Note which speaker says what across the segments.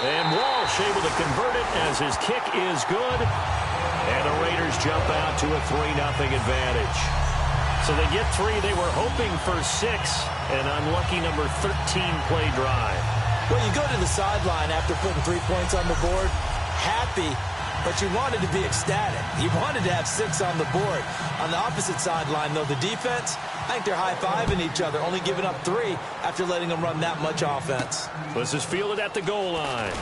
Speaker 1: And Walsh able to convert it as his kick is good. And the Raiders jump out to a 3-0 advantage. So they get 3. They were hoping for 6. An unlucky number 13 play drive.
Speaker 2: Well, you go to the sideline after putting 3 points on the board, happy, but you wanted to be ecstatic. You wanted to have 6 on the board. On the opposite sideline, though, the defense, I think they're high-fiving each other, only giving up 3 after letting them run that much offense.
Speaker 1: This is fielded at the goal line.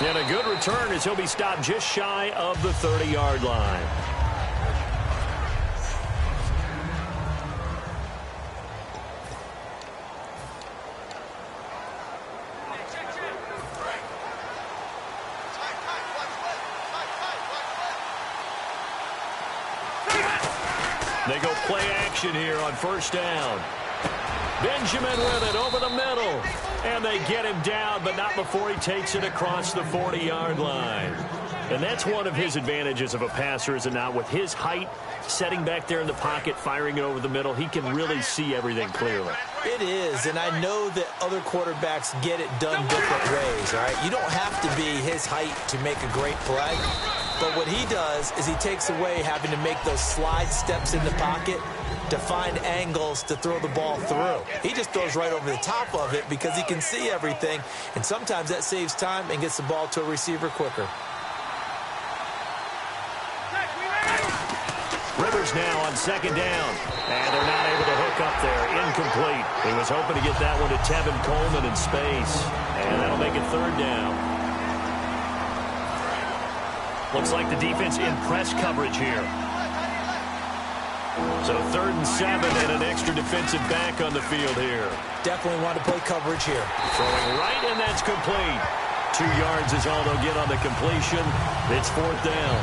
Speaker 1: And a good return as he'll be stopped just shy of the 30-yard line. They go play action here on first down. Benjamin with it over the middle. And they get him down, but not before he takes it across the 40-yard line. And that's one of his advantages of a passer, is it not? With his height, setting back there in the pocket, firing it over the middle, he can really see everything clearly.
Speaker 2: It is, and I know that other quarterbacks get it done different ways, all right? You don't have to be his height to make a great play. But what he does is he takes away having to make those slide steps in the pocket to find angles to throw the ball through. He just throws right over the top of it because he can see everything, and sometimes that saves time and gets the ball to a receiver quicker.
Speaker 1: Rivers now on second down, and they're not able to hook up there. Incomplete. He was hoping to get that one to Tevin Coleman in space, and that'll make it third down. Looks like the defense in press coverage here. So 3rd and 7 and an extra defensive back on the field here.
Speaker 2: Definitely want to play coverage here.
Speaker 1: Throwing right, and that's complete. 2 yards is all they'll get on the completion. It's 4th down.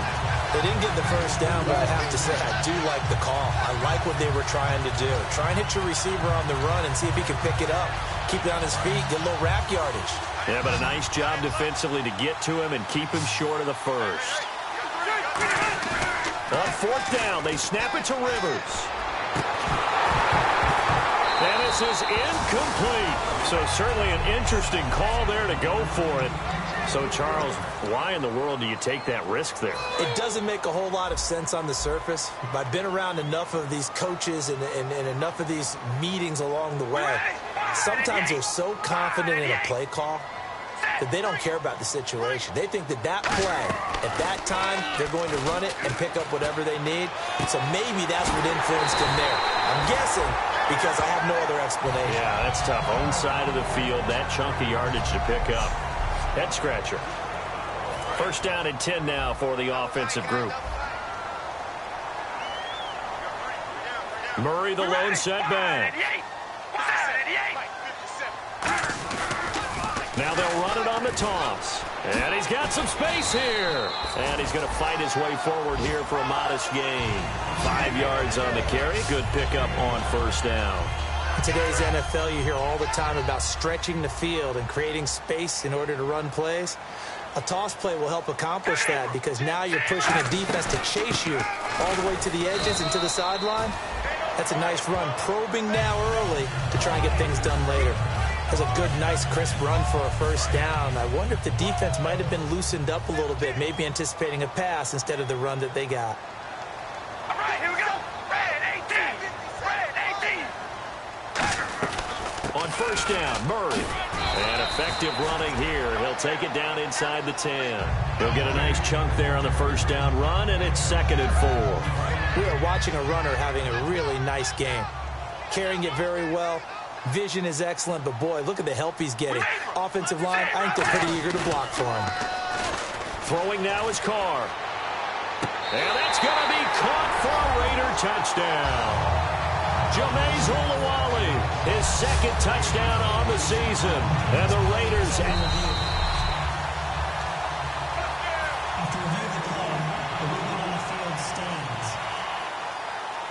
Speaker 2: They didn't get the first down, but I have to say I do like the call. I like what they were trying to do. Try and hit your receiver on the run and see if he can pick it up. Keep it on his feet, get a little rack yardage.
Speaker 1: Yeah, but a nice job defensively to get to him and keep him short of the first. On 4th down, they snap it to Rivers. And this is incomplete. So certainly an interesting call there to go for it. So, Charles, why in the world do you take that risk there?
Speaker 2: It doesn't make a whole lot of sense on the surface. But I've been around enough of these coaches and enough of these meetings along the way. Sometimes they're so confident in a play call that they don't care about the situation. They think that that play, at that time, they're going to run it and pick up whatever they need. So maybe that's what influenced him there. I'm guessing because I have no other explanation.
Speaker 1: Yeah, that's tough. Own side of the field, that chunk of yardage to pick up. Head scratcher. First down and 10 now for the offensive group. Murray, the lone setback. Now they'll run it on the toss. And he's got some space here. And he's going to fight his way forward here for a modest gain. 5 yards on the carry. Good pickup on first down.
Speaker 2: In today's NFL, you hear all the time about stretching the field and creating space in order to run plays. A toss play will help accomplish that because now you're pushing a defense to chase you all the way to the edges and to the sideline. That's a nice run, probing now early to try and get things done later. That's a good, nice, crisp run for a first down. I wonder if the defense might have been loosened up a little bit, maybe anticipating a pass instead of the run that they got.
Speaker 3: All right, here we go. Red 18. Red 18.
Speaker 1: On first down, Murray. And effective running here. He'll take it down inside the 10. He'll get a nice chunk there on the first down run, and it's 2nd and 4.
Speaker 2: We are watching a runner having a really nice game. Carrying it very well. Vision is excellent, but boy, look at the help he's getting. Offensive line, I think they're pretty eager to block for him.
Speaker 1: Throwing now is Carr. And that's going to be caught for a Raider touchdown. Jameis Olawale, his 2nd touchdown on the season. And the Raiders...
Speaker 4: After review of the play, the movement on the field stands.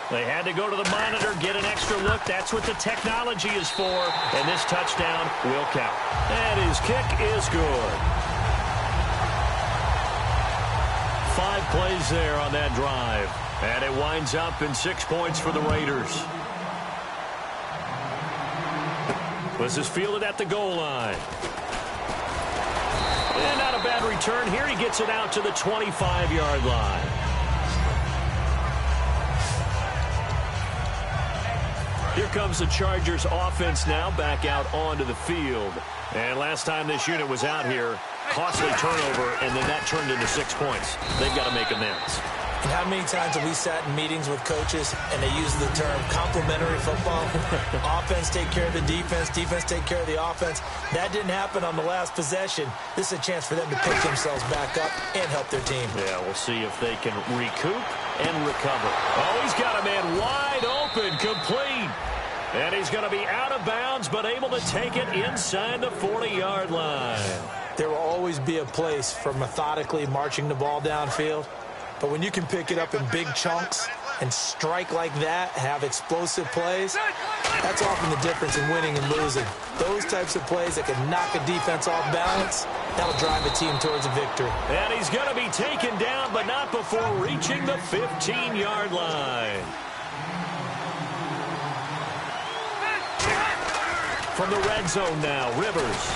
Speaker 1: They had to go to the monitor, get an extra look. That's what the technology is for. And this touchdown will count. And his kick is good. 5 plays there on that drive. And it winds up in 6 points for the Raiders. This is fielded at the goal line. And not a bad return here. He gets it out to the 25-yard line. Here comes the Chargers offense now back out onto the field. And last time this unit was out here, costly turnover, and then that turned into 6 points. They've got to make amends.
Speaker 2: And how many times have we sat in meetings with coaches and they use the term complementary football? Offense take care of the defense, defense take care of the offense. That didn't happen on the last possession. This is a chance for them to pick themselves back up and help their team.
Speaker 1: Yeah, we'll see if they can recoup and recover. Oh, he's got a man wide open, complete. And he's going to be out of bounds, but able to take it inside the 40-yard line.
Speaker 2: There will always be a place for methodically marching the ball downfield. But when you can pick it up in big chunks and strike like that, have explosive plays, that's often the difference in winning and losing. Those types of plays that can knock a defense off balance, that'll drive a team towards a victory.
Speaker 1: And he's going to be taken down, but not before reaching the 15-yard line. From the red zone now, Rivers.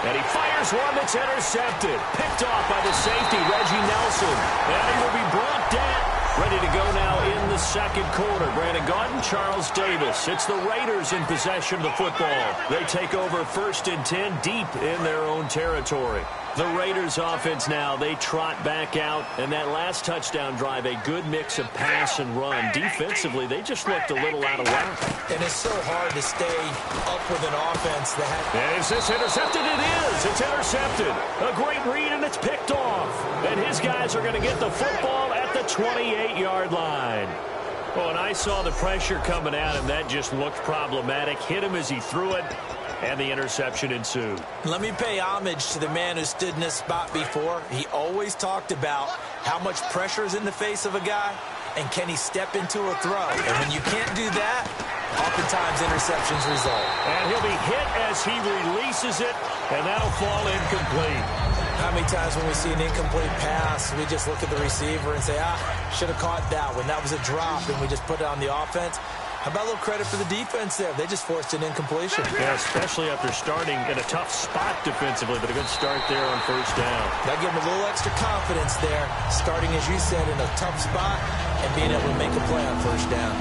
Speaker 1: And he fires one that's intercepted. Picked off by the safety, Reggie Nelson. And he will be brought down. Ready to go now in the second quarter. Brandon Gaudin, Charles Davis. It's the Raiders in possession of the football. They take over 1st and 10 deep in their own territory. The Raiders offense now, they trot back out. And that last touchdown drive, a good mix of pass and run. Defensively, they just looked a little out of whack.
Speaker 2: And it's so hard to stay up with an offense that...
Speaker 1: Is this intercepted? It is. It's intercepted. A great read, and it's picked off. And his guys are going to get the football at the 28-yard line. Oh, and I saw the pressure coming at him. That just looked problematic. Hit him as he threw it. And the interception ensued.
Speaker 2: Let me pay homage to the man who stood in this spot before. He always talked about how much pressure is in the face of a guy, and can he step into a throw. And when you can't do that, oftentimes interceptions result.
Speaker 1: And he'll be hit as he releases it, and that'll fall incomplete.
Speaker 2: How many times when we see an incomplete pass, we just look at the receiver and say, should have caught that one. That was a drop, and we just put it on the offense. How about a little credit for the defense there? They just forced an incompletion.
Speaker 1: Yeah, especially after starting in a tough spot defensively, but a good start there on 1st down.
Speaker 2: That gave them a little extra confidence there, starting, as you said, in a tough spot and being able to make a play on 1st down.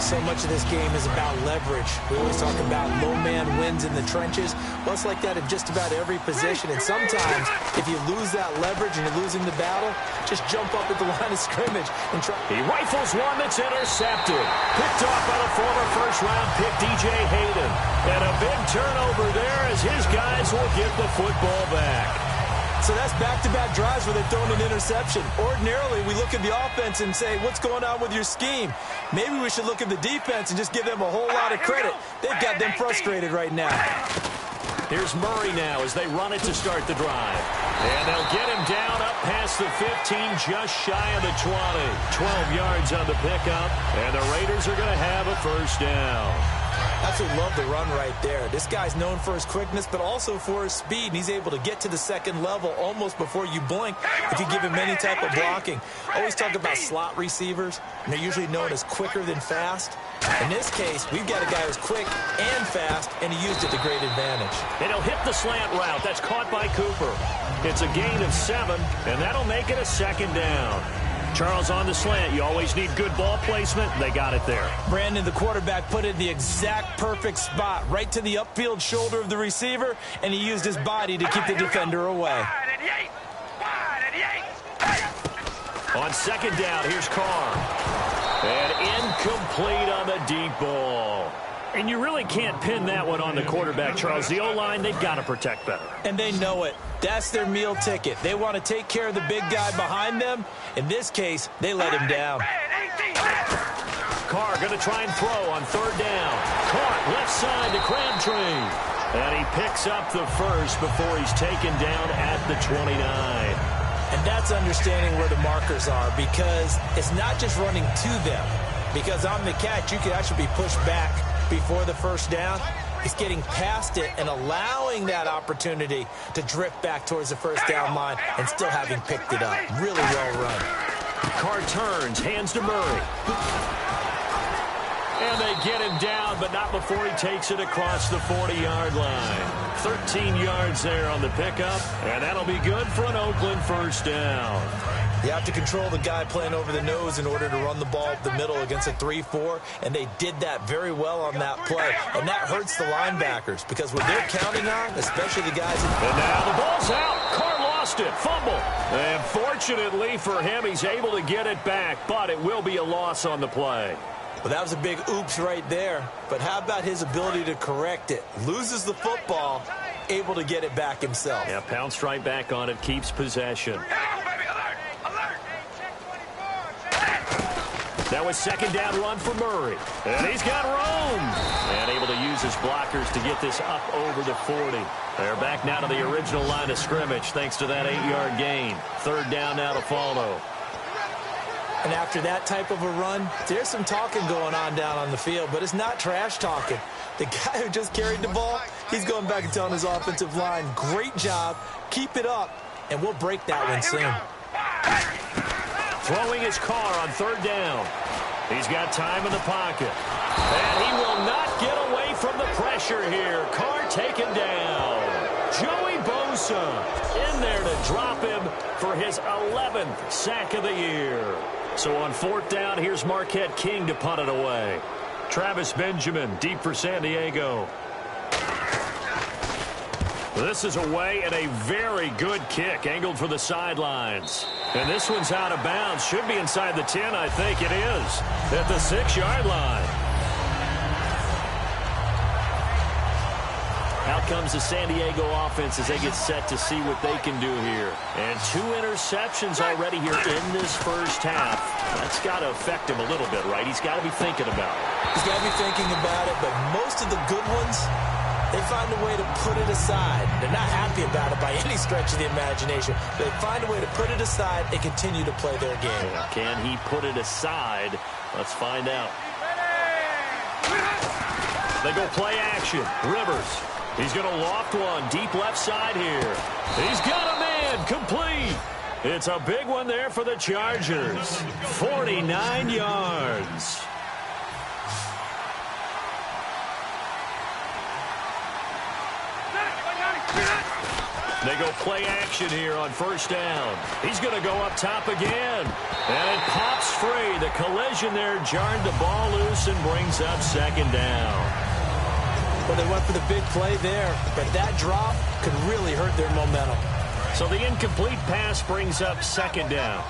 Speaker 2: So much of this game is about leverage. We always talk about low man wins in the trenches. Well, it's like that in just about every position. And sometimes, if you lose that leverage and you're losing the battle, just jump up at the line of scrimmage and try.
Speaker 1: He rifles one that's intercepted. Picked off by the former first-round pick, DJ Hayden. And a big turnover there as his guys will get the football back.
Speaker 2: So that's back-to-back drives where they've thrown an interception. Ordinarily, we look at the offense and say, what's going on with your scheme? Maybe we should look at the defense and just give them a whole lot of credit. They've got them frustrated right now.
Speaker 1: Here's Murray now as they run it to start the drive. And they'll get him down up past the 15, just shy of the 20. 12 yards on the pickup, and the Raiders are going to have a 1st down.
Speaker 2: Absolutely love the run right there. This guy's known for his quickness, but also for his speed. And he's able to get to the second level almost before you blink if you give him any type of blocking. Always talk about slot receivers, and they're usually known as quicker than fast. In this case, we've got a guy who's quick and fast, and he used it to great advantage.
Speaker 1: And he'll hit the slant route. That's caught by Cooper. It's a gain of 7, and that'll make it a 2nd down. Charles on the slant. You always need good ball placement. They got it there.
Speaker 2: Brandon, the quarterback, put it in the exact perfect spot, right to the upfield shoulder of the receiver, and he used his body to keep the defender away.
Speaker 1: On 2nd down, here's Carr. And incomplete on the deep ball. And you really can't pin that one on the quarterback, Charles. The O-line, they've got to protect better.
Speaker 2: And they know it. That's their meal ticket. They want to take care of the big guy behind them. In this case, they let him down.
Speaker 1: Carr going to try and throw on 3rd down. Caught left side to Crabtree. And he picks up the 1st before he's taken down at the 29.
Speaker 2: And that's understanding where the markers are, because it's not just running to them. Because on the catch, you could actually be pushed back before the 1st down. He's getting past it and allowing that opportunity to drift back towards the 1st down line and still having picked it up. Really well run.
Speaker 1: Carr turns, hands to Murray. And they get him down, but not before he takes it across the 40-yard line. 13 yards there on the pickup, and that'll be good for an Oakland first down.
Speaker 2: You have to control the guy playing over the nose in order to run the ball up the middle against a 3-4, and they did that very well on that play. And that hurts the linebackers because what they're counting on, especially the guys in...
Speaker 1: And now the ball's out. Carr lost it. Fumble. And fortunately for him, he's able to get it back, but it will be a loss on the play.
Speaker 2: Well, that was a big oops right there. But how about his ability to correct it? Loses the football, able to get it back himself.
Speaker 1: Yeah, pounced right back on it, keeps possession. That was second down run for Murray. And he's got room. And able to use his blockers to get this up over the 40. They're back now to the original line of scrimmage thanks to that 8-yard gain. Third down now to follow.
Speaker 2: And after that type of a run, there's some talking going on down on the field, but it's not trash talking. The guy who just carried the ball, he's going back and telling his offensive line, great job, keep it up, and we'll break that one soon.
Speaker 1: Throwing his Carr on third down. He's got time in the pocket. And he will not get away from the pressure here. Carr taken down. Joey Bosa in there to drop him for his 11th sack of the year. So on fourth down, here's Marquette King to punt it away. Travis Benjamin, deep for San Diego. This is away and a very good kick, angled for the sidelines. And this one's out of bounds. Should be inside the 10, I think it is, at the 6-yard line. Out comes the San Diego offense as they get set to see what they can do here. And 2 interceptions already here in this first half. That's got to affect him a little bit, right? He's got to be thinking about it.
Speaker 2: He's got to be thinking about it, but most of the good ones, they find a way to put it aside. They're not happy about it by any stretch of the imagination. They find a way to put it aside and continue to play their game.
Speaker 1: Can he put it aside? Let's find out. They go play action. Rivers. He's going to loft one deep left side here. He's got a man complete. It's a big one there for the Chargers. 49 yards. They go play action here on first down. He's going to go up top again. And it pops free. The collision there jarred the ball loose and brings up second down.
Speaker 2: Well, they went for the big play there, but that drop could really hurt their momentum.
Speaker 1: So the incomplete pass brings up second down.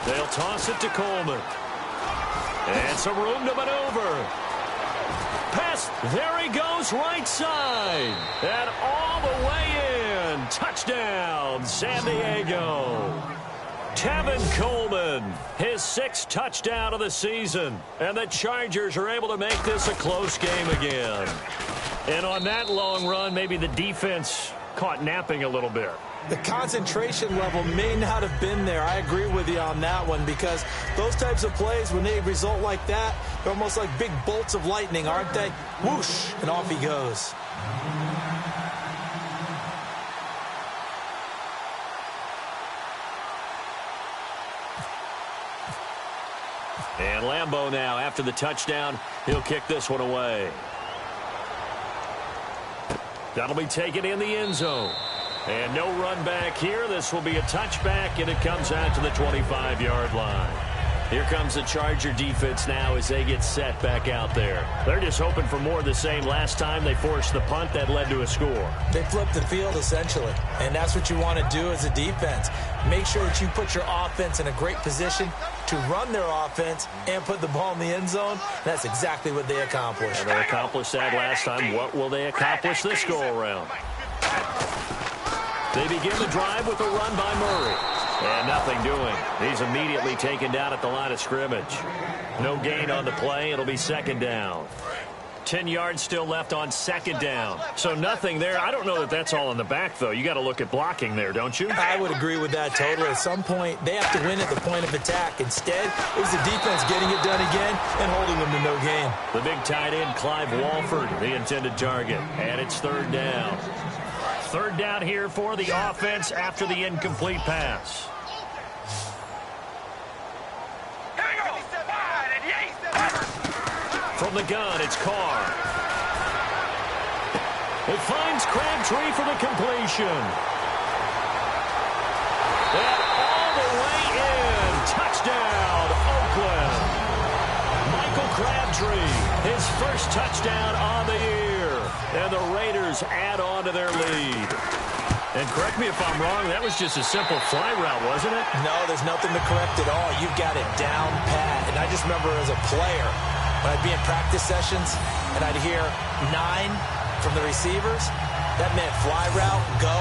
Speaker 1: They'll toss it to Coleman. And some room to maneuver. Pass, there he goes, right side. And all the way in. Touchdown, San Diego. Tevin Coleman, his 6th touchdown of the season. And the Chargers are able to make this a close game again. And on that long run, maybe the defense caught napping a little bit.
Speaker 2: The concentration level may not have been there. I agree with you on that one because those types of plays, when they result like that, they're almost like big bolts of lightning, aren't they? Whoosh, and off he goes.
Speaker 1: And Lambeau now, after the touchdown, he'll kick this one away. That'll be taken in the end zone. And no run back here. This will be a touchback, and it comes out to the 25-yard line. Here comes the Charger defense now as they get set back out there. They're just hoping for more of the same. Last time they forced the punt that led to a score.
Speaker 2: They flipped the field, essentially, and that's what you want to do as a defense. Make sure that you put your offense in a great position to run their offense and put the ball in the end zone. That's exactly what they accomplished.
Speaker 1: And they accomplished that last time. What will they accomplish this go-around? They begin the drive with a run by Murray. And nothing doing. He's immediately taken down at the line of scrimmage. No gain on the play. It'll be second down. 10 yards still left on second down. So nothing there. I don't know that that's all in the back, though. You got to look at blocking there, don't you?
Speaker 2: I would agree with that totally. At some point, they have to win at the point of attack. Instead, it was the defense getting it done again and holding them to no gain.
Speaker 1: The big tight end, Clive Walford, the intended target. And it's third down. Third down here for the offense after the incomplete pass. From the gun, it's Carr. It finds Crabtree for the completion. And all the way in. Touchdown, Oakland. Michael Crabtree, his first touchdown on the year. And the Raiders add on to their lead. And correct me if I'm wrong, that was just a simple fly route, wasn't it?
Speaker 2: No, there's nothing to correct at all. You've got it down pat. And I just remember as a player, when I'd be in practice sessions and I'd hear 9 from the receivers, that meant fly route, go,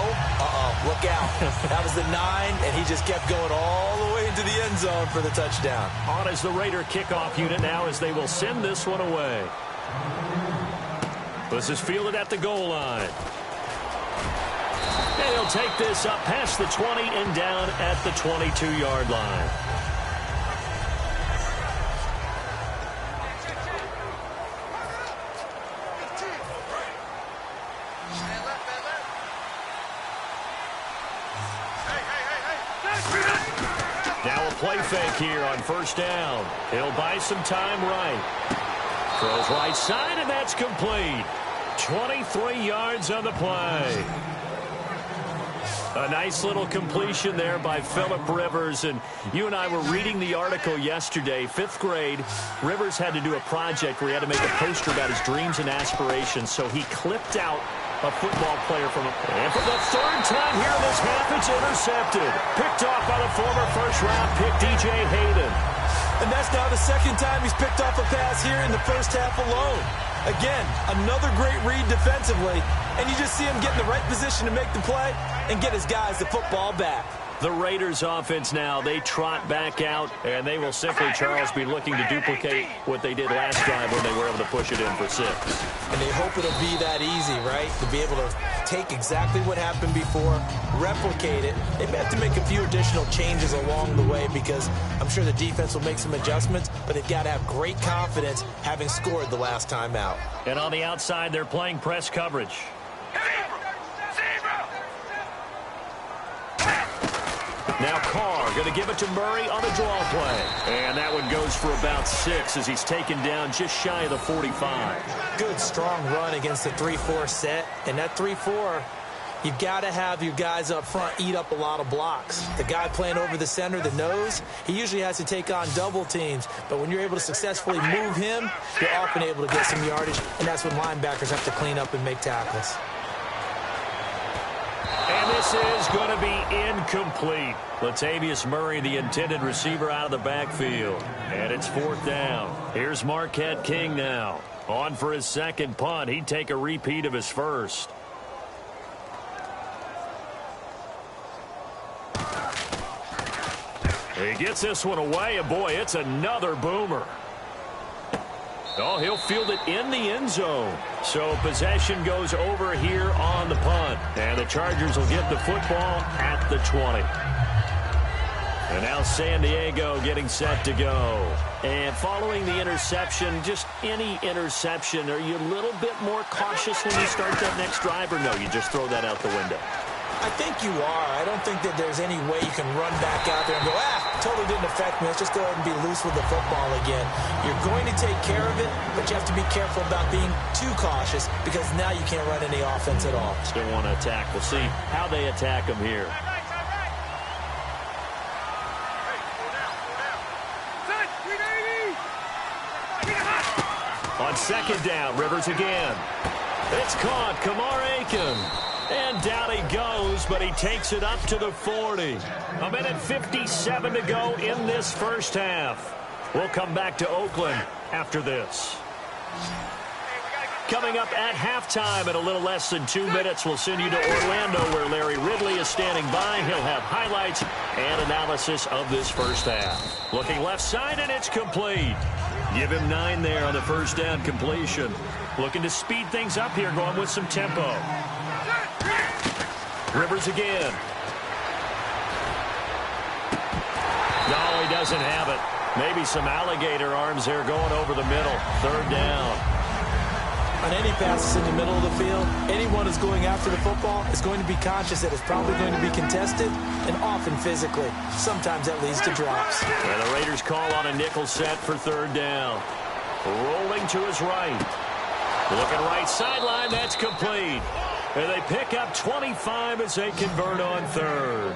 Speaker 2: look out. That was the 9, and he just kept going all the way into the end zone for the touchdown.
Speaker 1: On as the Raider kickoff unit now as they will send this one away. This is fielded at the goal line. And he'll take this up past the 20 and down at the 22-yard line. Now a play fake here on first down. He'll buy some time right. Throws right side, and that's complete. 23 yards on the play. A nice little completion there by Phillip Rivers. And you and I were reading the article yesterday. 5th grade, Rivers had to do a project where he had to make a poster about his dreams and aspirations. So he clipped out a football player from him. And for the 3rd time here in this half, it's intercepted. Picked off by the former first-round pick, DJ Hayden.
Speaker 2: And that's now the 2nd time he's picked off a pass here in the first half alone. Again, another great read defensively, and you just see him get in the right position to make the play and get his guys the football back.
Speaker 1: The Raiders offense now, they trot back out, and they will simply, Charles, be looking to duplicate what they did last drive when they were able to push it in for 6.
Speaker 2: And they hope it'll be that easy, right? To be able to take exactly what happened before, replicate it. They may have to make a few additional changes along the way because I'm sure the defense will make some adjustments, but they've got to have great confidence having scored the last time out.
Speaker 1: And on the outside, they're playing press coverage. Now Carr going to give it to Murray on the draw play. And that one goes for about 6 as he's taken down just shy of the 45.
Speaker 2: Good, strong run against the 3-4 set. And that 3-4, you've got to have your guys up front eat up a lot of blocks. The guy playing over the center, the nose, he usually has to take on double teams. But when you're able to successfully move him, you're often able to get some yardage. And that's when linebackers have to clean up and make tackles.
Speaker 1: And this is going to be incomplete. Latavius Murray, the intended receiver, out of the backfield. And it's 4th down. Here's Marquette King now. On for his 2nd punt. He'd take a repeat of his first. He gets this one away, and boy, it's another boomer. Oh, he'll field it in the end zone. So possession goes over here on the punt. And the Chargers will get the football at the 20. And now San Diego getting set to go. And following the interception, just any interception, are you a little bit more cautious when you start that next drive, or no, you just throw that out the window?
Speaker 2: I think you are. I don't think that there's any way you can run back out there and go, totally didn't affect me. Let's just go ahead and be loose with the football again. You're going to take care of it, but you have to be careful about being too cautious because now you can't run any offense at all.
Speaker 1: Still want to attack. We'll see how they attack them here. On 2nd down, Rivers again. It's caught. Kamar Aiken. And down he goes, but he takes it up to the 40. 1:57 to go in this first half. We'll come back to Oakland after this. Coming up at halftime in a little less than 2 minutes, we'll send you to Orlando where Larry Ridley is standing by. He'll have highlights and analysis of this first half. Looking left side, and it's complete. Give him 9 there on the first down completion. Looking to speed things up here, going with some tempo. Rivers again. No, he doesn't have it. Maybe some alligator arms there going over the middle. 3rd down.
Speaker 2: On any passes in the middle of the field, anyone who's going after the football is going to be conscious that it's probably going to be contested and often physically. Sometimes that leads to drops.
Speaker 1: And the Raiders call on a nickel set for 3rd down. Rolling him to his right. Looking right sideline, that's complete. And they pick up 25 as they convert on third.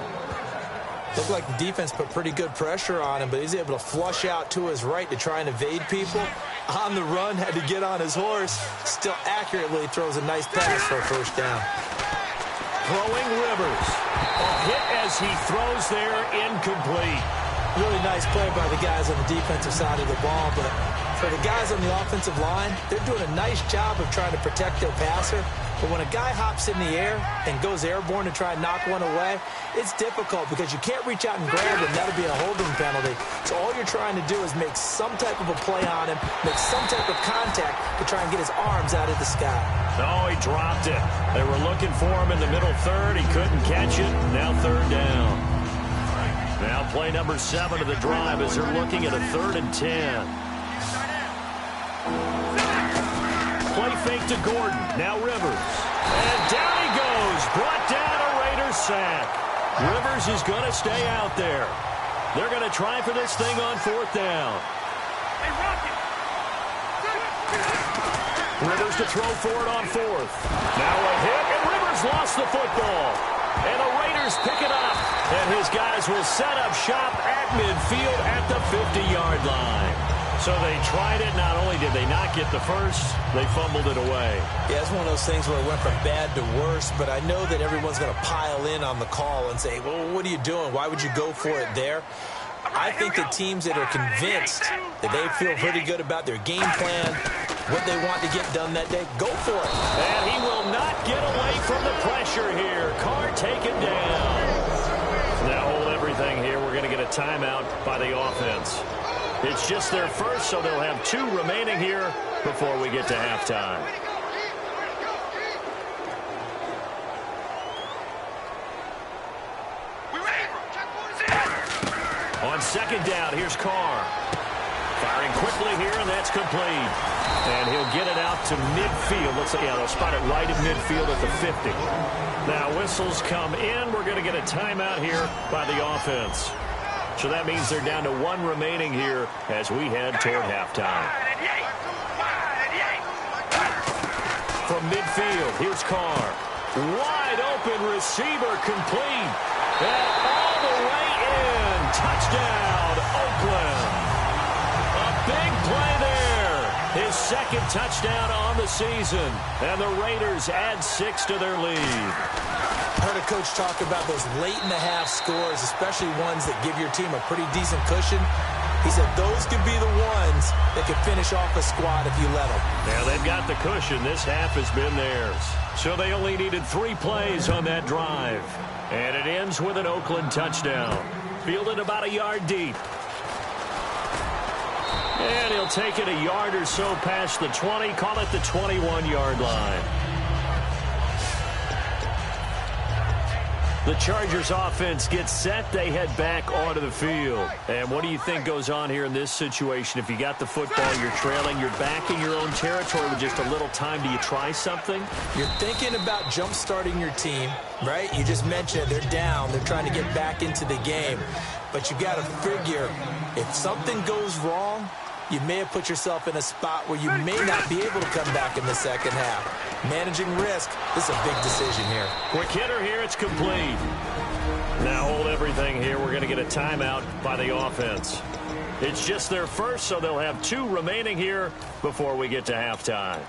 Speaker 2: Looked like the defense put pretty good pressure on him, but he's able to flush out to his right to try and evade people. On the run, had to get on his horse. Still accurately throws a nice pass for a first down.
Speaker 1: Throwing Rivers. A hit as he throws there, incomplete.
Speaker 2: Really nice play by the guys on the defensive side of the ball, but for the guys on the offensive line, they're doing a nice job of trying to protect their passer. But when a guy hops in the air and goes airborne to try and knock one away, it's difficult because you can't reach out and grab him. That'll be a holding penalty. So all you're trying to do is make some type of a play on him, make some type of contact to try and get his arms out of the sky.
Speaker 1: Oh, he dropped it. They were looking for him in the middle third. He couldn't catch it. Now third down. Now play number 7 of the drive as they're looking at a 3rd and 10. Play fake to Gordon. Now Rivers. And down he goes. Brought down a Raiders sack. Rivers is going to stay out there. They're going to try for this thing on 4th down. Rivers to throw for it on 4th. Now a hit, and Rivers lost the football. And the Raiders pick it up. And his guys will set up shop at midfield at the 50-yard line. So they tried it. Not only did they not get the first, they fumbled it away.
Speaker 2: Yeah, it's one of those things where it went from bad to worse, but I know that everyone's going to pile in on the call and say, well, what are you doing? Why would you go for it there? I think the teams that are convinced that they feel pretty good about their game plan, what they want to get done that day, go for it.
Speaker 1: And he will not get away from the pressure here. Carr taken down. Now hold everything here. We're going to get a timeout by the offense. It's just their first, so they'll have 2 remaining here before we get to halftime. On 2nd down, here's Carr. Firing quickly here, and that's complete. And he'll get it out to midfield. Looks like, yeah, they'll spot it right at midfield at the 50. Now whistles come in. We're going to get a timeout here by the offense. So that means they're down to 1 remaining here as we head toward halftime. From midfield, here's Carr. Wide open receiver, complete. And all the way in. Touchdown, Oakland. A big play there. His 2nd touchdown on the season. And the Raiders add 6 to their lead.
Speaker 2: I heard a coach talk about those late-in-the-half scores, especially ones that give your team a pretty decent cushion. He said those could be the ones that could finish off a squad if you let them.
Speaker 1: Yeah, they've got the cushion. This half has been theirs. So they only needed 3 plays on that drive. And it ends with an Oakland touchdown. Fielded about a yard deep. And he'll take it a yard or so past the 20, call it the 21-yard line. The Chargers offense gets set. They head back onto the field. And what do you think goes on here in this situation? If you got the football, you're trailing, you're back in your own territory with just a little time. Do you try something?
Speaker 2: You're thinking about jump-starting your team, right? You just mentioned they're down. They're trying to get back into the game. But you got to figure if something goes wrong, you may have put yourself in a spot where you may not be able to come back in the second half. Managing risk, this is a big decision here.
Speaker 1: Quick hitter here, it's complete. Now hold everything here. We're going to get a timeout by the offense. It's just their first, so they'll have 2 remaining here before we get to halftime.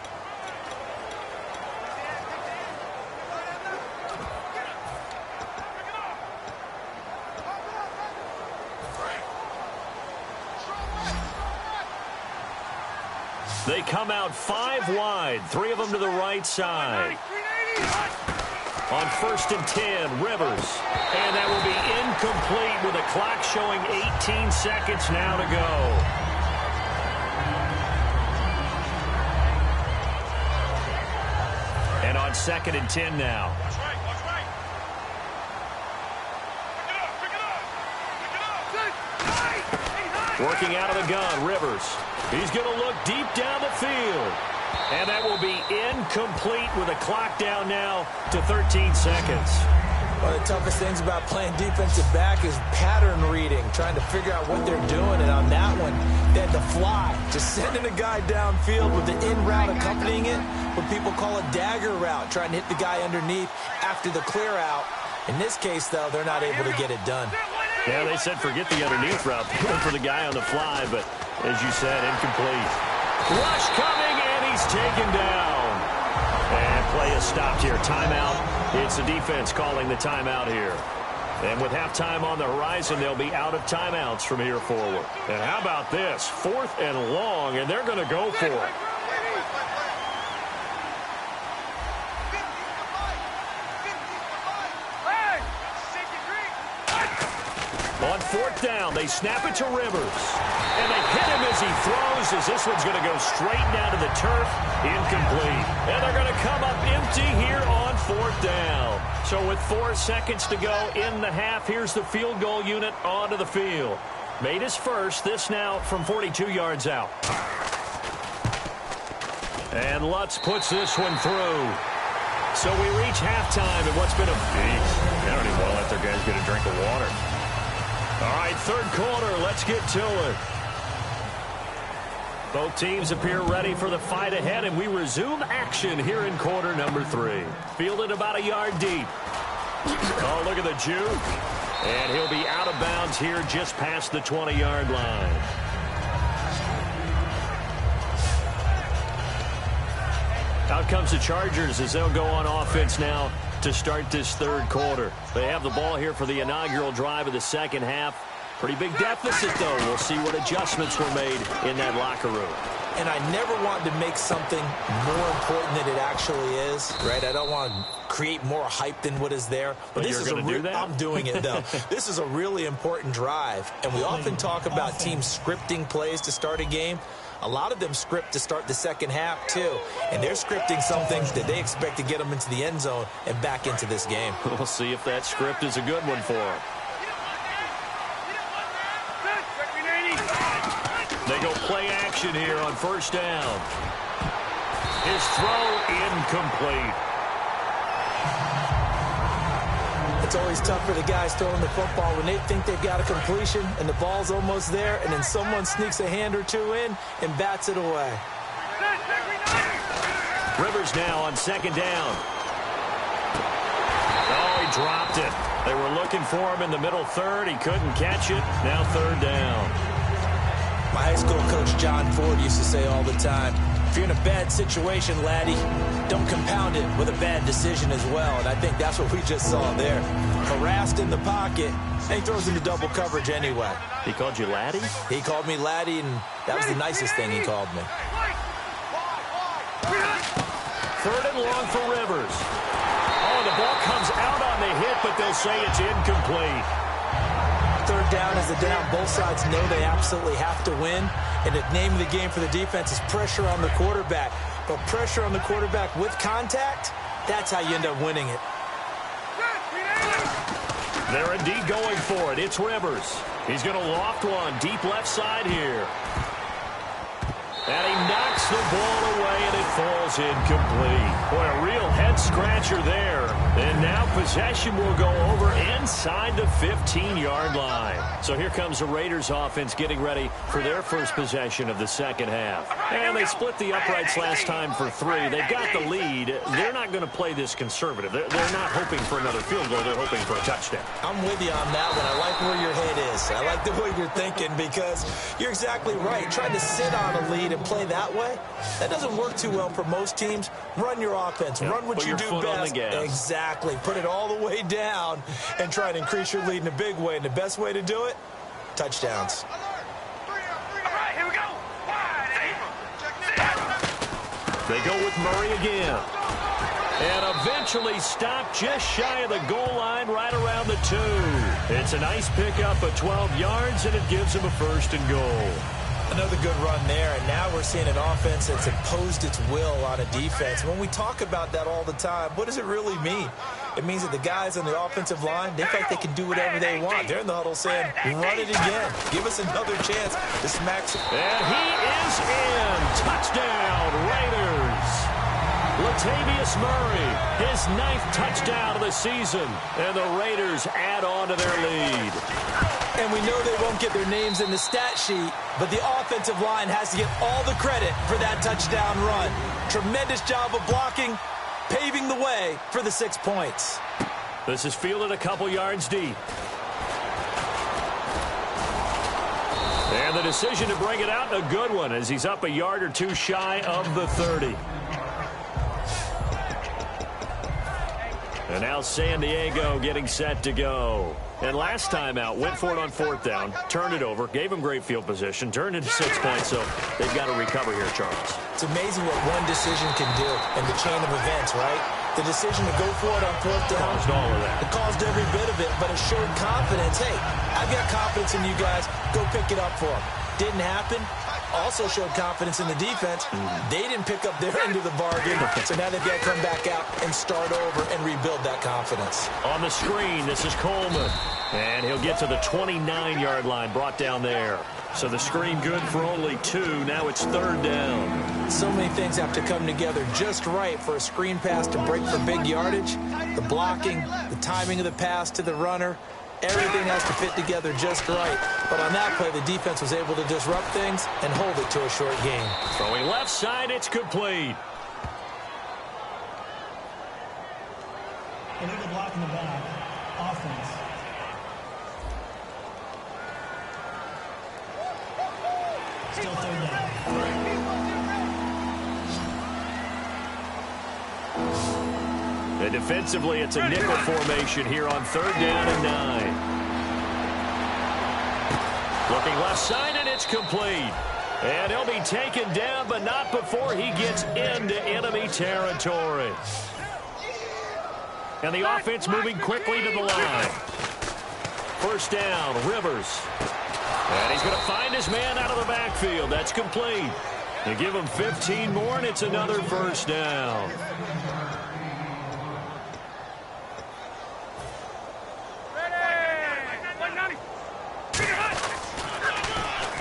Speaker 1: They come out 5 wide, 3 of them to the right side. On 1st and 10, Rivers. And that will be incomplete with the clock showing 18 seconds now to go. And on 2nd and 10 now. Working out of the gun, Rivers. He's going to look deep down the field. And that will be incomplete with the clock down now to 13 seconds.
Speaker 2: One of the toughest things about playing defensive back is pattern reading, trying to figure out what they're doing. And on that one, they had to fly, just sending a guy downfield with the in route accompanying it, what people call a dagger route, trying to hit the guy underneath after the clear out. In this case, though, they're not able to get it done.
Speaker 1: Yeah, they said forget the underneath route, going for the guy on the fly, but as you said, incomplete. Rush coming, and he's taken down. And play is stopped here. Timeout. It's the defense calling the timeout here. And with halftime on the horizon, they'll be out of timeouts from here forward. And how about this? 4th and long, and they're going to go for it. On 4th down, they snap it to Rivers. And they hit him as he throws, as this one's going to go straight down to the turf. Incomplete. And they're going to come up empty here on 4th down. So with 4 seconds to go in the half, here's the field goal unit onto the field. Made his first, this now from 42 yards out. And Lutz puts this one through. So we reach halftime, and what's been a beat. They don't even want to let their guys get a drink of water. All right, 3rd quarter, let's get to it. Both teams appear ready for the fight ahead, and we resume action here in quarter number 3. Fielded about a yard deep. Oh, look at the juke. And he'll be out of bounds here just past the 20-yard line. Out comes the Chargers as they'll go on offense now to start this 3rd quarter. They have the ball here for the inaugural drive of the second half. Pretty big deficit, though. We'll see what adjustments were made in that locker room.
Speaker 2: And I never want to make something more important than it actually is, right? I don't want to create more hype than what is there. But this
Speaker 1: you're going to do that?
Speaker 2: I'm doing it, though. This is a really important drive. And we often talk about teams scripting plays to start a game. A lot of them script to start the second half, too. And they're scripting something that they expect to get them into the end zone and back into this game.
Speaker 1: We'll see if that script is a good one for them. They go play action here on 1st down. His throw incomplete.
Speaker 2: It's always tough for the guys throwing the football when they think they've got a completion and the ball's almost there, and then someone sneaks a hand or two in and bats it away.
Speaker 1: Rivers now on 2nd down. Oh, he dropped it. They were looking for him in the middle 3rd. He couldn't catch it. Now 3rd down.
Speaker 2: My high school coach, John Ford, used to say all the time, if you're in a bad situation, laddie, don't compound it with a bad decision as well. And I think that's what we just saw there. Harassed in the pocket, and he throws into double coverage anyway.
Speaker 1: He called you laddie?
Speaker 2: He called me laddie, and that was the nicest thing he called me.
Speaker 1: 3rd and long for Rivers. Oh, the ball comes out on the hit, but they'll say it's incomplete.
Speaker 2: 3rd down is the down. Both sides know they absolutely have to win. And the name of the game for the defense is pressure on the quarterback. But pressure on the quarterback with contact, that's how you end up winning it.
Speaker 1: They're indeed going for it. It's Rivers. He's going to loft one deep left side here. And he knocks the ball away, and it falls incomplete. Boy, a real head-scratcher there. And now possession will go over inside the 15-yard line. So here comes the Raiders offense getting ready for their first possession of the second half. And they split the uprights last time for 3. They've got the lead. They're not going to play this conservative. They're not hoping for another field goal. They're hoping for a touchdown.
Speaker 2: I'm with you on that one. I like where your head is. I like the way you're thinking because you're exactly right. Trying to sit on a lead and play that way, that doesn't work too well for most teams. Run your offense.
Speaker 1: Yep.
Speaker 2: Run what
Speaker 1: Put
Speaker 2: you
Speaker 1: your
Speaker 2: do
Speaker 1: foot
Speaker 2: best.
Speaker 1: on the gas.
Speaker 2: Exactly. Put it all the way down and try and increase your lead in a big way. And the best way to do it, touchdowns.
Speaker 3: All right, here we go.
Speaker 1: They go with Murray again. And eventually stopped just shy of the goal line right around the 2. It's a nice pickup of 12 yards, and it gives them a 1st and goal.
Speaker 2: Another good run there, and now we're seeing an offense that's imposed its will on a defense. When we talk about that all the time, what does it really mean? It means that the guys on the offensive line, they feel like they can do whatever they want. They're in the huddle saying, run it again. Give us another chance to smack some.
Speaker 1: And he is in. Touchdown, Raiders. Latavius Murray, his 9th touchdown of the season, and the Raiders add on to their lead.
Speaker 2: And we know they won't get their names in the stat sheet, but the offensive line has to get all the credit for that touchdown run. Tremendous job of blocking, paving the way for the 6 points.
Speaker 1: This is fielded a couple yards deep. And the decision to bring it out, a good one, as he's up a yard or two shy of the 30. And now San Diego getting set to go. And last time out, went for it on 4th down, turned it over, gave them great field position, turned into 6 points, so they've got to recover here, Charles.
Speaker 2: It's amazing what one decision can do in the chain of events, right? The decision to go for it on 4th down.
Speaker 1: Caused all of that.
Speaker 2: It caused every bit of it, but it showed confidence. Hey, I've got confidence in you guys. Go pick it up for them. Didn't happen. Also showed confidence in the defense. They didn't pick up their end of the bargain, so now they've got to come back out and start over and rebuild that confidence.
Speaker 1: On the screen, this is Coleman, and he'll get to the 29-yard line, brought down there. So the screen good for only 2. Now it's 3rd down.
Speaker 2: So many things have to come together just right for a screen pass to break for big yardage. The blocking, the timing of the pass to the runner, everything has to fit together just right. But on that play, the defense was able to disrupt things and hold it to a short gain.
Speaker 1: Throwing left side, it's complete.
Speaker 4: Illegal block in the back. Offense. Still 3rd down.
Speaker 1: And defensively, it's a nickel formation here on 3rd down and 9. Looking left side, and it's complete. And he'll be taken down, but not before he gets into enemy territory. And the offense moving quickly to the line. 1st down, Rivers. And he's going to find his man out of the backfield. That's complete. They give him 15 more, and it's another 1st down.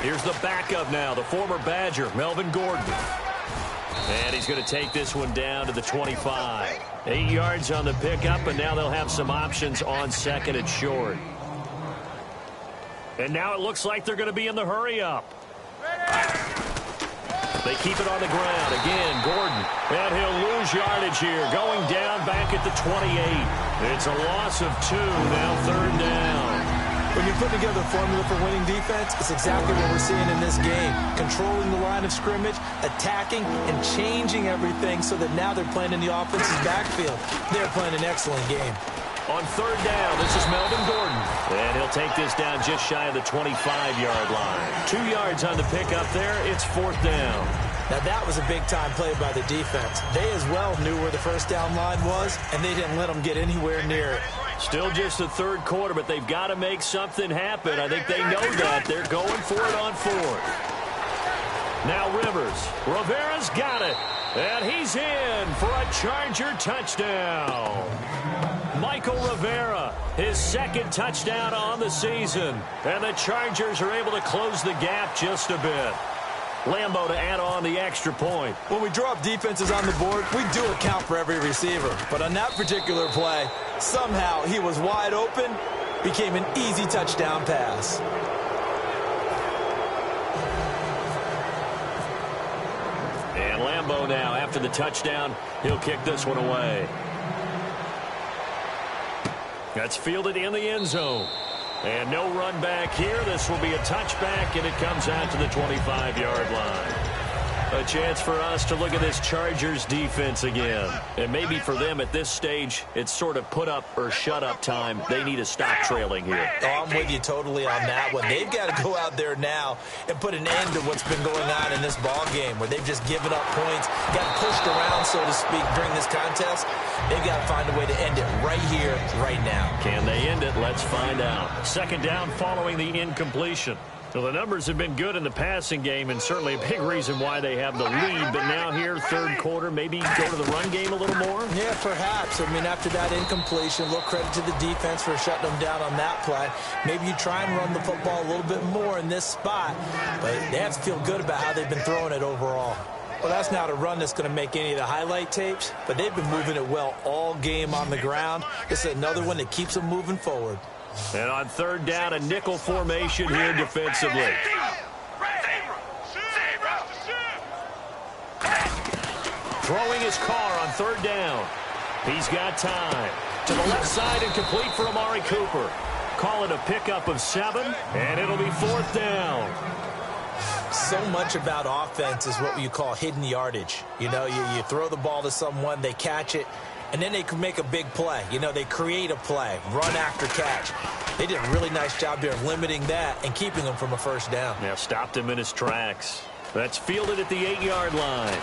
Speaker 1: Here's the backup now, the former Badger, Melvin Gordon. And he's going to take this one down to the 25. 8 yards on the pickup, and now they'll have some options on 2nd and short. And now it looks like they're going to be in the hurry-up. They keep it on the ground. Again, Gordon. And he'll lose yardage here, going down back at the 28. It's a loss of 2, now 3rd down.
Speaker 2: When you put together a formula for winning defense, it's exactly what we're seeing in this game. Controlling the line of scrimmage, attacking, and changing everything so that now they're playing in the offense's backfield. They're playing an excellent game.
Speaker 1: On 3rd down, this is Melvin Gordon. And he'll take this down just shy of the 25-yard line. 2 yards on the pickup there. It's 4th down.
Speaker 2: Now, that was a big-time play by the defense. They as well knew where the 1st down line was, and they didn't let them get anywhere near it.
Speaker 1: Still just the 3rd quarter, but they've got to make something happen. I think they know that. They're going for it on 4th. Now Rivers. Rivera's got it. And he's in for a Charger touchdown. Michael Rivera, his 2nd touchdown on the season. And the Chargers are able to close the gap just a bit. Lambo to add on the extra point.
Speaker 2: When we draw up defenses on the board, we do account for every receiver. But on that particular play, somehow he was wide open, became an easy touchdown pass.
Speaker 1: And Lambo now, after the touchdown, he'll kick this one away. That's fielded in the end zone. And no run back here. This will be a touchback, and it comes out to the 25-yard line. A chance for us to look at this Chargers defense again. And maybe for them at this stage, it's sort of put up or shut up time. They need to stop trailing here.
Speaker 2: Oh, I'm with you totally on that one. They've got to go out there now and put an end to what's been going on in this ball game where they've just given up points, got pushed around, so to speak, during this contest. They've got to find a way to end it right here, right now.
Speaker 1: Can they end it? Let's find out. 2nd down following the incompletion. Well, the numbers have been good in the passing game, and certainly a big reason why they have the lead. But now here, 3rd quarter, maybe go to the run game a little more?
Speaker 2: Yeah, perhaps. I mean, after that incompletion, a little credit to the defense for shutting them down on that play. Maybe you try and run the football a little bit more in this spot. But they have to feel good about how they've been throwing it overall. Well, that's not a run that's going to make any of the highlight tapes, but they've been moving it well all game on the ground. This is another one that keeps them moving forward.
Speaker 1: And on third down, a nickel formation here defensively. Throwing his car on third down. He's got time. To the left side and complete for Amari Cooper. Call it a pickup of 7, and it'll be fourth down.
Speaker 2: So much about offense is what you call hidden yardage. You know, you throw the ball to someone, they catch it, and then they can make a big play. You know, they create a play, run after catch. They did a really nice job there of limiting that and keeping him from a first down.
Speaker 1: Now stopped him in his tracks. That's fielded at the 8-yard line.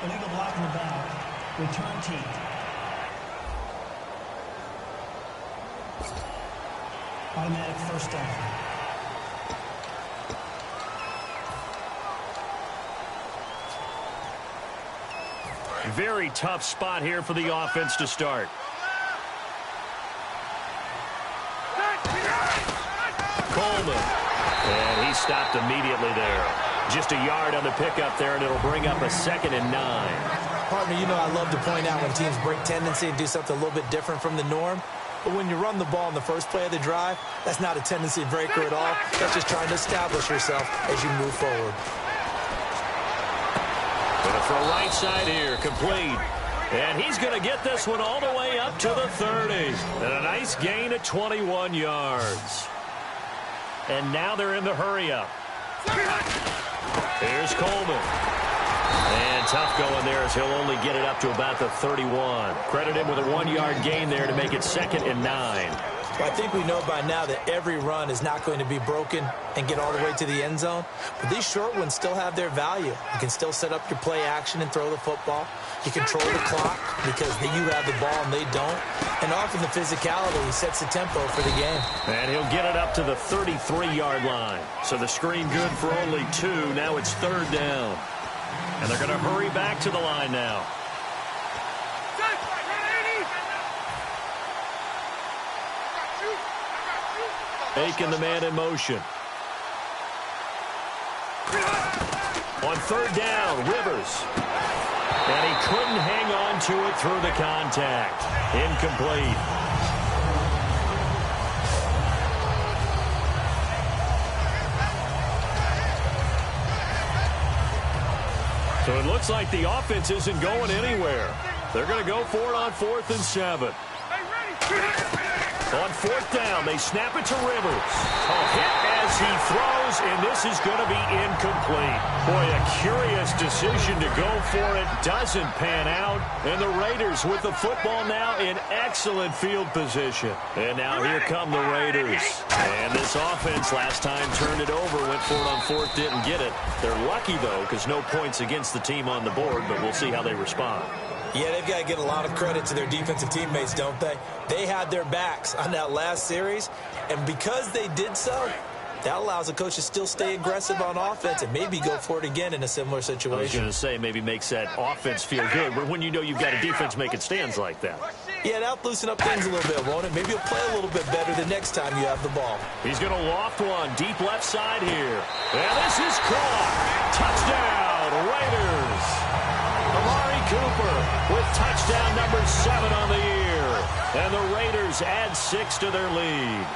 Speaker 4: Illegal block in the back. Return team. Automatic first down.
Speaker 1: Very tough spot here for the offense to start. Coleman. And he stopped immediately there. Just a yard on the pickup there, and it'll bring up a 2nd and 9.
Speaker 2: Partner, you know I love to point out when teams break tendency and do something a little bit different from the norm. But when you run the ball in the first play of the drive, that's not a tendency breaker at all. That's just trying to establish yourself as you move forward.
Speaker 1: Gonna throw right side here, complete. And he's going to get this one all the way up to the 30. And a nice gain of 21 yards. And now they're in the hurry-up. Here's Coleman. And tough going there as he'll only get it up to about the 31. Credit him with a 1-yard gain there to make it 2nd and 9.
Speaker 2: Well, I think we know by now that every run is not going to be broken and get all the way to the end zone. But these short ones still have their value. You can still set up your play action and throw the football. You control the clock because you have the ball and they don't. And often the physicality sets the tempo for the game.
Speaker 1: And he'll get it up to the 33-yard line. So the screen good for only 2. Now it's third down. And they're going to hurry back to the line now. Making the man in motion. On third down, Rivers. And he couldn't hang on to it through the contact. Incomplete. So it looks like the offense isn't going anywhere. They're going to go for it on 4th and 7. On 4th down, they snap it to Rivers. A hit as he throws, and this is going to be incomplete. Boy, a curious decision to go for it. Doesn't pan out. And the Raiders with the football now in excellent field position. And now here come the Raiders. And this offense last time turned it over, went for it on 4th, didn't get it. They're lucky, though, because no points against the team on the board, but we'll see how they respond.
Speaker 2: Yeah, they've got to get a lot of credit to their defensive teammates, don't they? They had their backs on that last series, and because they did so, that allows the coach to still stay aggressive on offense and maybe go for it again in a similar situation.
Speaker 1: I was going to say maybe makes that offense feel good, but when you know you've got a defense making stands like that.
Speaker 2: Yeah, that'll loosen up things a little bit, won't it? Maybe you'll play a little bit better the next time you have the ball.
Speaker 1: He's going to loft one deep left side here. And this is caught. Touchdown, Raiders. Amari Cooper with touchdown number 7 on the year. And the Raiders add 6 to their lead.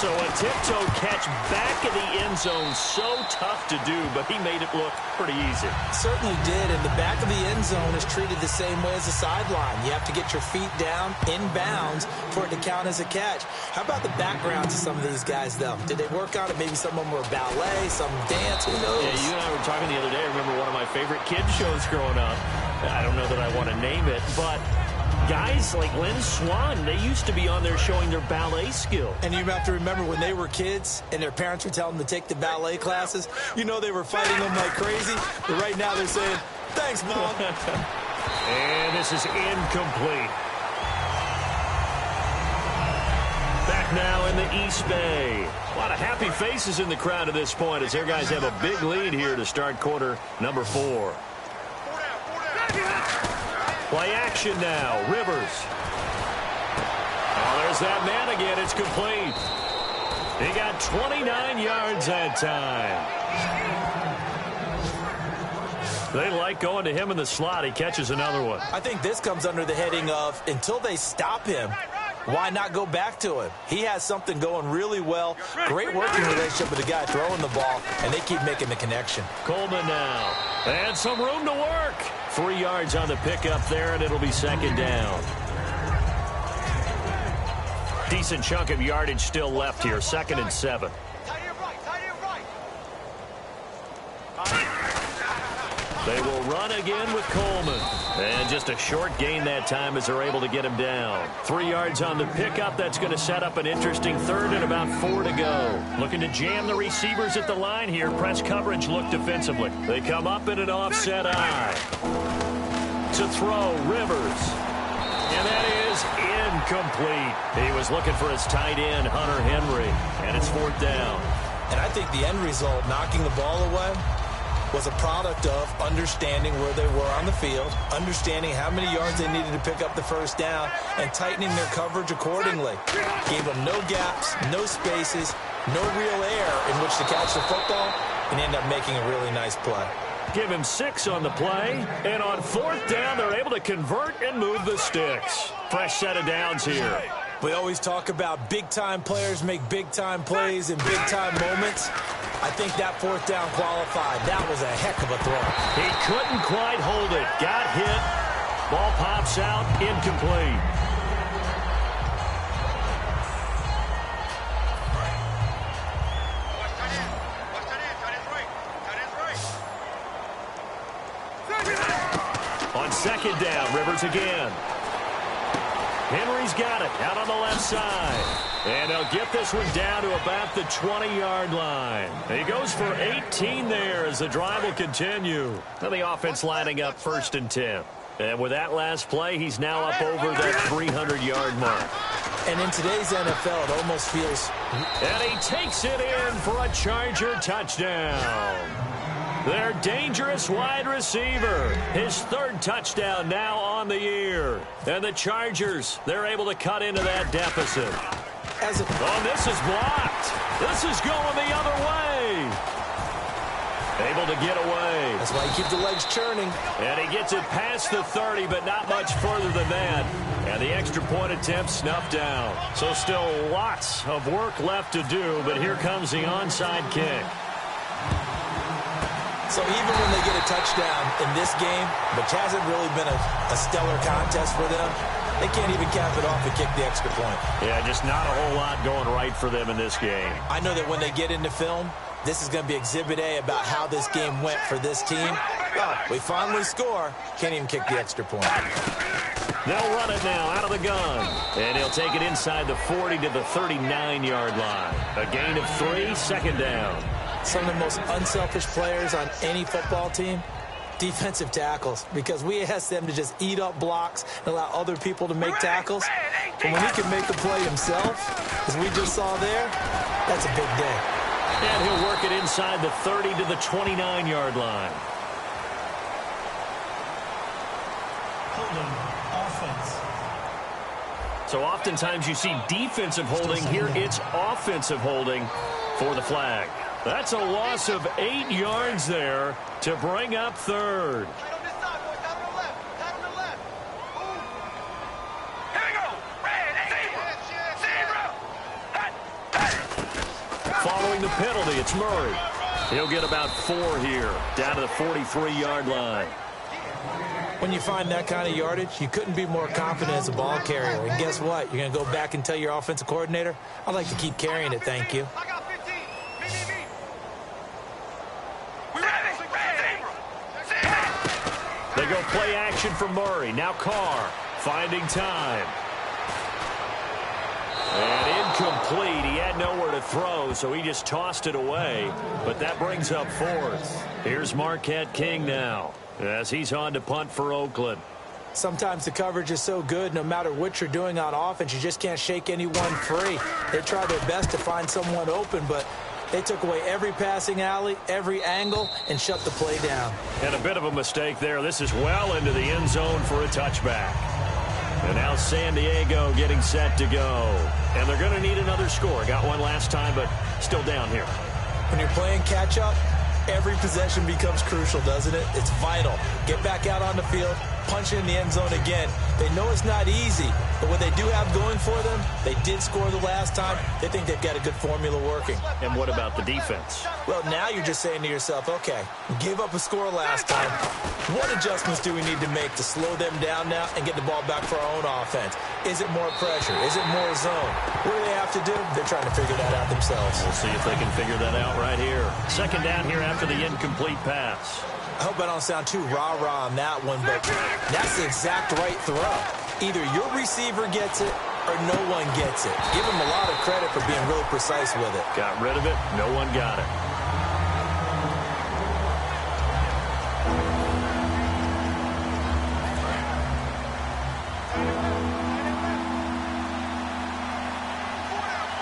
Speaker 1: So a tiptoe catch back in the end zone, so tough to do, but he made it look pretty easy.
Speaker 2: Certainly did, and the back of the end zone is treated the same way as the sideline. You have to get your feet down in bounds for it to count as a catch. How about the backgrounds of some of these guys, though? Did they work on it? Maybe some of them were ballet, some dance, who knows?
Speaker 1: Yeah, you and I were talking the other day. I remember one of my favorite kids shows growing up. I don't know that I want to name it, but guys like Lynn Swan, they used to be on there showing their ballet skill.
Speaker 2: And you have to remember when they were kids and their parents were telling them to take the ballet classes, you know they were fighting them like crazy. But right now they're saying, thanks, Mom.
Speaker 1: And this is incomplete. Back now in the East Bay. A lot of happy faces in the crowd at this point as their guys have a big lead here to start quarter number 4. Play action now. Rivers. All there's that man again. It's complete. He got 29 yards that time. They like going to him in the slot. He catches another one.
Speaker 2: I think this comes under the heading of until they stop him, why not go back to him? He has something going really well. Great working relationship with the guy throwing the ball, and they keep making the connection.
Speaker 1: Coleman now. And some room to work. 3 yards on the pickup there, and it'll be second down. Decent chunk of yardage still left here. 2nd and 7. They will run again with Coleman. And just a short gain that time as they're able to get him down. 3 yards on the pickup. That's going to set up an interesting third and about 4 to go. Looking to jam the receivers at the line here. Press coverage look defensively. They come up in an offset eye. To throw, Rivers. And that is incomplete. He was looking for his tight end, Hunter Henry. And it's 4th down.
Speaker 2: And I think the end result, knocking the ball away, was a product of understanding where they were on the field, understanding how many yards they needed to pick up the first down, and tightening their coverage accordingly. Gave them no gaps, no spaces, no real air in which to catch the football, and end up making a really nice play.
Speaker 1: Give him 6 on the play, and on 4th down, they're able to convert and move the sticks. Fresh set of downs here.
Speaker 2: We always talk about big-time players make big-time plays in big-time moments. I think that 4th down qualified. That was a heck of a throw.
Speaker 1: He couldn't quite hold it. Got hit. Ball pops out. Incomplete. On 2nd down, Rivers again. Henry's got it out on the left side. And they'll get this one down to about the 20-yard line. He goes for 18 there as the drive will continue. And the offense lining up 1st and 10. And with that last play, he's now up over that 300-yard mark.
Speaker 2: And in today's NFL, it almost feels...
Speaker 1: And he takes it in for a Charger touchdown. Their dangerous wide receiver. His 3rd touchdown now on the year. And the Chargers, they're able to cut into that deficit. Oh, this is blocked. This is going the other way. Able to get away.
Speaker 2: That's why you keep the legs churning.
Speaker 1: And he gets it past the 30, but not much further than that. And the extra point attempt snuffed down. So still lots of work left to do, but here comes the onside kick.
Speaker 2: So even when they get a touchdown in this game, which hasn't really been a stellar contest for them, they can't even cap it off and kick the extra point.
Speaker 1: Yeah, just not a whole lot going right for them in this game.
Speaker 2: I know that when they get into film, this is going to be Exhibit A about how this game went for this team. Oh, we finally score. Can't even kick the extra point.
Speaker 1: They'll run it now out of the gun. And he'll take it inside the 40 to the 39-yard line. A gain of 3, 2nd down.
Speaker 2: Some of the most unselfish players on any football team, defensive tackles, because we ask them to just eat up blocks and allow other people to make tackles. But when he can make the play himself, as we just saw there, that's a big day.
Speaker 1: And he'll work it inside the 30 to the 29-yard line.
Speaker 4: Holding, offense.
Speaker 1: So oftentimes you see defensive holding. Here it's offensive holding for the flag. That's a loss of 8 yards there to bring up 3rd. Following the penalty, it's Murray. He'll get about 4 here, down to the 43-yard line.
Speaker 2: When you find that kind of yardage, you couldn't be more confident as a ball carrier. And guess what? You're going to go back and tell your offensive coordinator, I'd like to keep carrying it, thank you.
Speaker 1: They go play action for Murray. Now Carr finding time. And incomplete. He had nowhere to throw, so he just tossed it away. But that brings up 4th. Here's Marquette King now as he's on to punt for Oakland.
Speaker 2: Sometimes the coverage is so good, no matter what you're doing on offense, you just can't shake anyone free. They try their best to find someone open, but they took away every passing alley, every angle, and shut the play down.
Speaker 1: And a bit of a mistake there. This is well into the end zone for a touchback. And now San Diego getting set to go. And they're going to need another score. Got one last time, but still down here.
Speaker 2: When you're playing catch-up, every possession becomes crucial, doesn't it? It's vital. Get back out on the field, punch it in the end zone again. They know it's not easy, but what they do have going for them, they did score the last time. They think they've got a good formula working.
Speaker 1: And what about the defense?
Speaker 2: Well, now you're just saying to yourself, okay, we gave up a score last time. What adjustments do we need to make to slow them down now and get the ball back for our own offense? Is it more pressure? Is it more zone? What do they have to do? They're trying to figure that out themselves.
Speaker 1: We'll see if they can figure that out right here. Second down here after the incomplete pass.
Speaker 2: I hope I don't sound too rah-rah on that one, but that's the exact right throw. Either your receiver gets it or no one gets it. Give him a lot of credit for being really precise with it.
Speaker 1: Got rid of it. No one got it.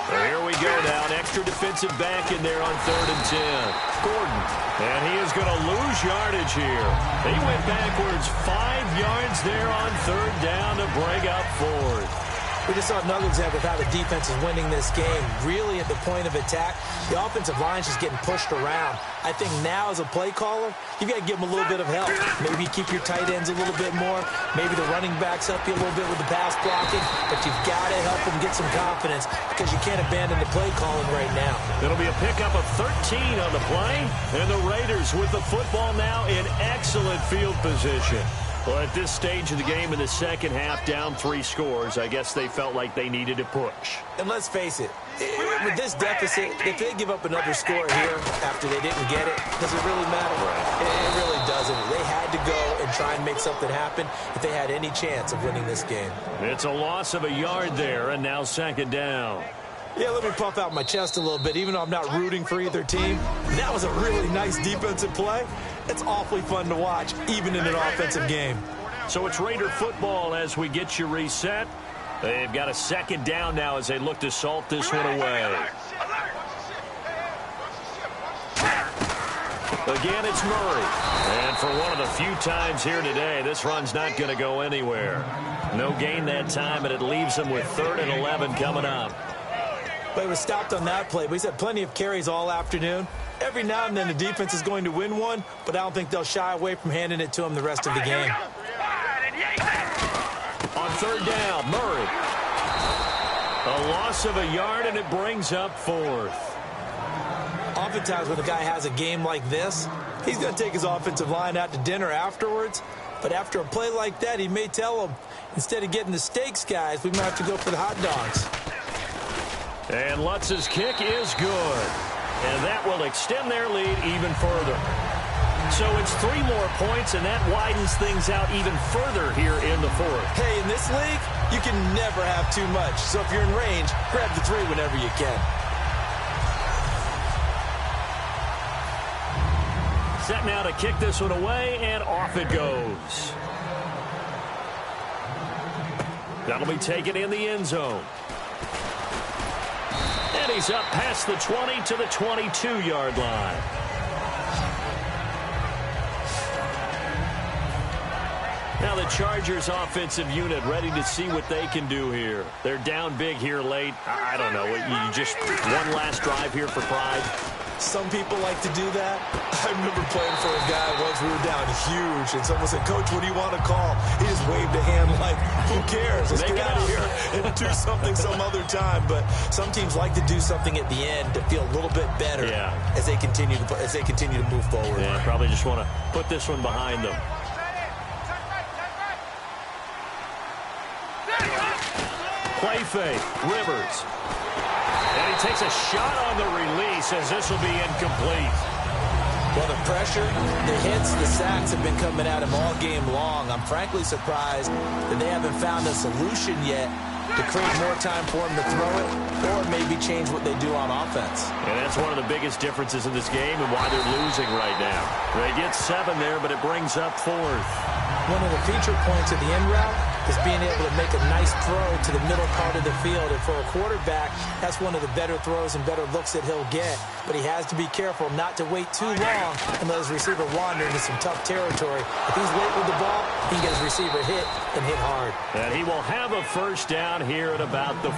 Speaker 1: So here we go now. An extra defensive back in there on 3rd and 10. Gordon. And he is going to lose yardage here. He went backwards 5 yards there on 3rd down to bring up 4th.
Speaker 2: We just saw another example of how the defense is winning this game. Really at the point of attack, the offensive line is just getting pushed around. I think now as a play caller, you've got to give them a little bit of help. Maybe keep your tight ends a little bit more. Maybe the running backs help you a little bit with the pass blocking. But you've got to help them get some confidence because you can't abandon the play calling right now.
Speaker 1: It'll be a pickup of 13 on the play. And the Raiders with the football now in excellent field position. Well, at this stage of the game in the second half, down 3 scores, I guess they felt like they needed to push.
Speaker 2: And let's face it, with this deficit, if they give up another score here after they didn't get it, does it really matter?
Speaker 1: Right.
Speaker 2: It really doesn't. They had to go and try and make something happen if they had any chance of winning this game.
Speaker 1: It's a loss of a yard there, and now second down.
Speaker 2: Yeah, let me puff out my chest a little bit, even though I'm not rooting for either team. That was a really nice defensive play. It's awfully fun to watch, even in an offensive game.
Speaker 1: So it's Raider football as we get you reset. They've got a second down now as they look to salt this one away. Again, it's Murray. And for one of the few times here today, this run's not going to go anywhere. No gain that time, and it leaves them with 3rd and 11 coming up.
Speaker 2: But he was stopped on that play. But he's had plenty of carries all afternoon. Every now and then the defense is going to win one, but I don't think they'll shy away from handing it to him the rest of the game.
Speaker 1: On 3rd down, Murray. A loss of a yard, and it brings up 4th.
Speaker 2: Oftentimes when a guy has a game like this, he's going to take his offensive line out to dinner afterwards. But after a play like that, he may tell them, instead of getting the steaks, guys, we might have to go for the hot dogs.
Speaker 1: And Lutz's kick is good. And that will extend their lead even further. So it's 3 more points, and that widens things out even further here in the 4th.
Speaker 2: Hey, in this league, you can never have too much. So if you're in range, grab the 3 whenever you can.
Speaker 1: Set now to kick this one away, and off it goes. That'll be taken in the end zone. And he's up past the 20 to the 22-yard line. Now the Chargers offensive unit ready to see what they can do here. They're down big here late. I don't know. You just one last drive here for pride.
Speaker 2: Some people like to do that. I remember playing for a guy once. We were down huge, and someone said, "Coach, what do you want to call?" He just waved a hand like, "Who cares? Let's get out of here and do something some other time." But some teams like to do something at the end to feel a little bit better as they continue to move forward.
Speaker 1: Yeah, probably just want to put this one behind them. Play fake, Rivers. And he takes a shot on the release as this will be incomplete.
Speaker 2: Well, the pressure, the hits, the sacks have been coming at him all game long. I'm frankly surprised that they haven't found a solution yet to create more time for him to throw it or maybe change what they do on offense.
Speaker 1: And that's one of the biggest differences in this game and why they're losing right now. They get 7 there, but it brings up 4th.
Speaker 2: One of the feature points of the end route is being able to make a nice throw to the middle part of the field. And for a quarterback, that's one of the better throws and better looks that he'll get. But he has to be careful not to wait too long and let his receiver wander into some tough territory. If he's late with the ball, he can get his receiver hit and hit hard.
Speaker 1: And he will have a first down here at about the